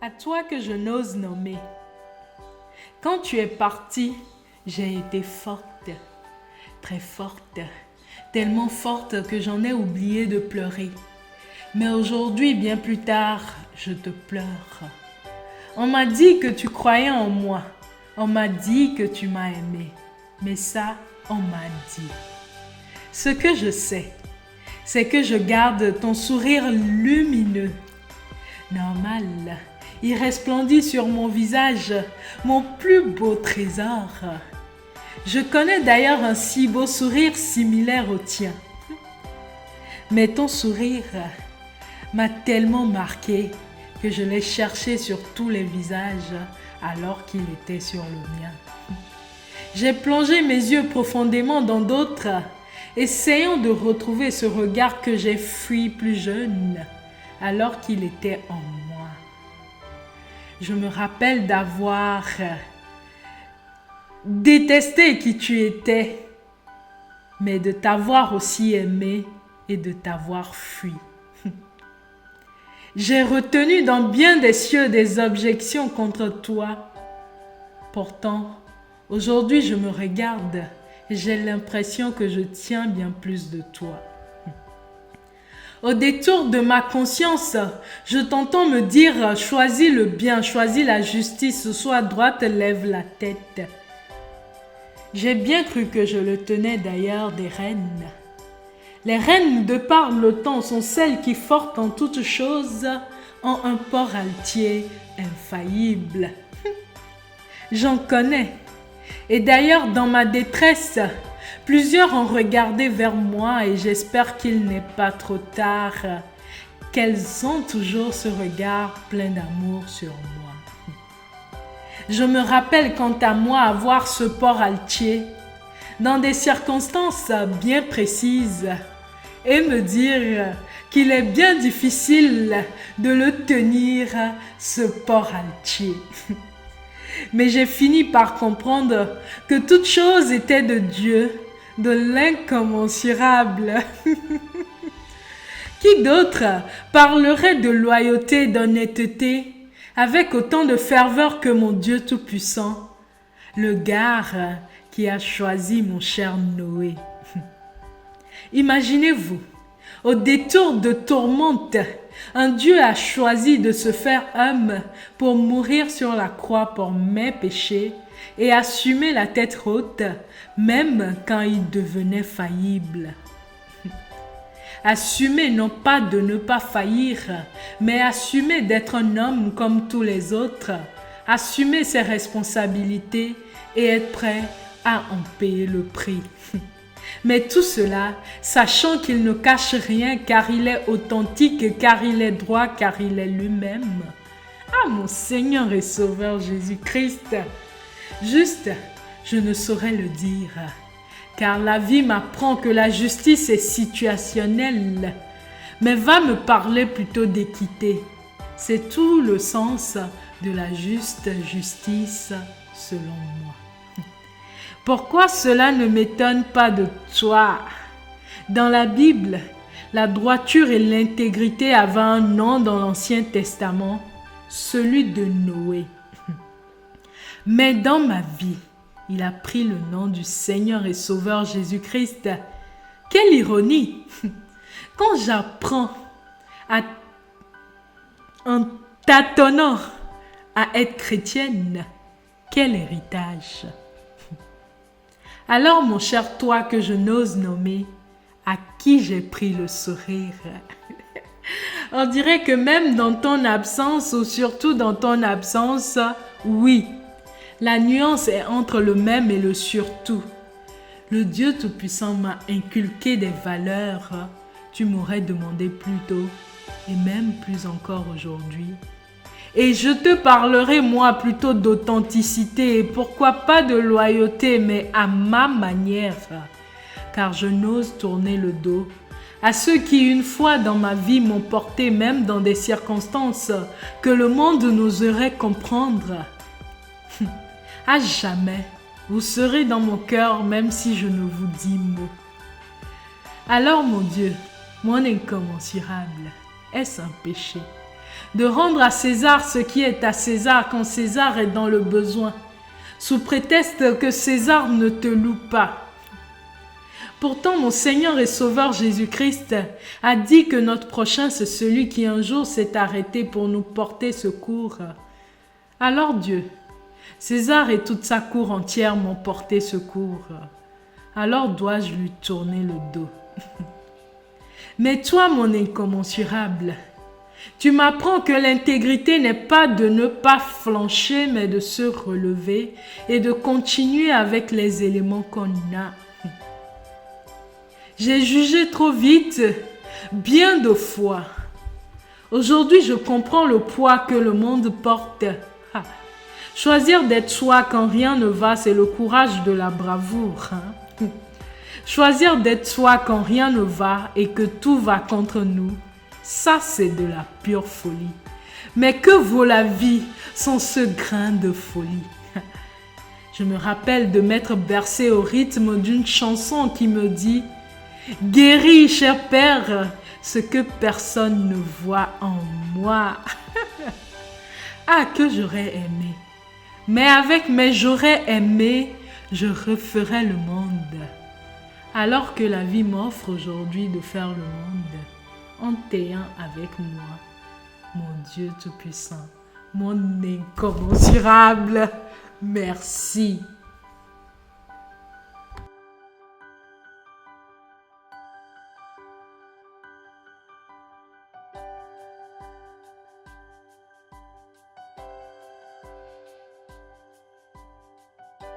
À toi que je n'ose nommer. Quand tu es parti, j'ai été forte, très forte, tellement forte que j'en ai oublié de pleurer. Mais aujourd'hui, bien plus tard, je te pleure. On m'a dit que tu croyais en moi. On m'a dit que tu m'as aimé. Mais ça, on m'a dit. Ce que je sais, c'est que je garde ton sourire lumineux. Normal, il resplendit sur mon visage, mon plus beau trésor. Je connais d'ailleurs un si beau sourire similaire au tien. Mais ton sourire m'a tellement marqué que je l'ai cherché sur tous les visages alors qu'il était sur le mien. J'ai plongé mes yeux profondément dans d'autres, essayant de retrouver ce regard que j'ai fui plus jeune alors qu'il était en moi. Je me rappelle d'avoir détesté qui tu étais, mais de t'avoir aussi aimé et de t'avoir fui. J'ai retenu dans bien des cieux des objections contre toi. Pourtant, aujourd'hui je me regarde et j'ai l'impression que je tiens bien plus de toi. Au détour de ma conscience, je t'entends me dire « Choisis le bien, choisis la justice, sois droite, lève la tête. » J'ai bien cru que je le tenais d'ailleurs des reines. Les reines de par le temps sont celles qui, fortes en toutes choses, ont un port altier infaillible. J'en connais. Et d'ailleurs, dans ma détresse, plusieurs ont regardé vers moi et j'espère qu'il n'est pas trop tard, qu'elles ont toujours ce regard plein d'amour sur moi. Je me rappelle quant à moi avoir ce port altier dans des circonstances bien précises et me dire qu'il est bien difficile de le tenir, ce port altier. Mais j'ai fini par comprendre que toute chose était de Dieu, de l'incommensurable. Qui d'autre parlerait de loyauté, d'honnêteté, avec autant de ferveur que mon Dieu Tout-Puissant, le gars qui a choisi mon cher Noé. Imaginez-vous, au détour de tourmentes, un Dieu a choisi de se faire homme pour mourir sur la croix pour mes péchés et assumer la tête haute, même quand il devenait faillible. Assumer non pas de ne pas faillir, mais assumer d'être un homme comme tous les autres, assumer ses responsabilités et être prêt à en payer le prix. Mais tout cela, sachant qu'il ne cache rien car il est authentique, car il est droit, car il est lui-même. Ah mon Seigneur et Sauveur Jésus-Christ! Juste, je ne saurais le dire, car la vie m'apprend que la justice est situationnelle, mais va me parler plutôt d'équité. C'est tout le sens de la juste justice selon moi. Pourquoi cela ne m'étonne pas de toi? Dans la Bible, la droiture et l'intégrité avaient un nom dans l'Ancien Testament, celui de Noé. Mais dans ma vie, il a pris le nom du Seigneur et Sauveur Jésus-Christ. Quelle ironie! Quand j'apprends en tâtonnant à être chrétienne, quel héritage! Alors, mon cher toi que je n'ose nommer, à qui j'ai pris le sourire. On dirait que même dans ton absence, ou surtout dans ton absence, oui, la nuance est entre le même et le surtout. Le Dieu Tout-Puissant m'a inculqué des valeurs, tu m'aurais demandé plus tôt, et même plus encore aujourd'hui. Et je te parlerai moi plutôt d'authenticité et pourquoi pas de loyauté, mais à ma manière, car je n'ose tourner le dos à ceux qui une fois dans ma vie m'ont porté même dans des circonstances que le monde n'oserait comprendre. À jamais, vous serez dans mon cœur même si je ne vous dis mot. Alors mon Dieu, mon incommensurable, est-ce un péché de rendre à César ce qui est à César quand César est dans le besoin, sous prétexte que César ne te loue pas. Pourtant, mon Seigneur et Sauveur Jésus-Christ a dit que notre prochain, c'est celui qui un jour s'est arrêté pour nous porter secours. Alors Dieu, César et toute sa cour entière m'ont porté secours. Alors dois-je lui tourner le dos. Mais toi, mon incommensurable, tu m'apprends que l'intégrité n'est pas de ne pas flancher, mais de se relever et de continuer avec les éléments qu'on a. J'ai jugé trop vite, bien de fois. Aujourd'hui, je comprends le poids que le monde porte. Choisir d'être soi quand rien ne va, c'est le courage de la bravoure. Choisir d'être soi quand rien ne va et que tout va contre nous, ça c'est de la pure folie. Mais que vaut la vie sans ce grain de folie? Je me rappelle de m'être bercé au rythme d'une chanson qui me dit « Guéris, cher Père, ce que personne ne voit en moi. » Ah, que j'aurais aimé. Mais avec mes j'aurais aimé, je referais le monde. Alors que la vie m'offre aujourd'hui de faire le monde en t'ayant avec moi, mon Dieu Tout-Puissant, mon incommensurable, merci.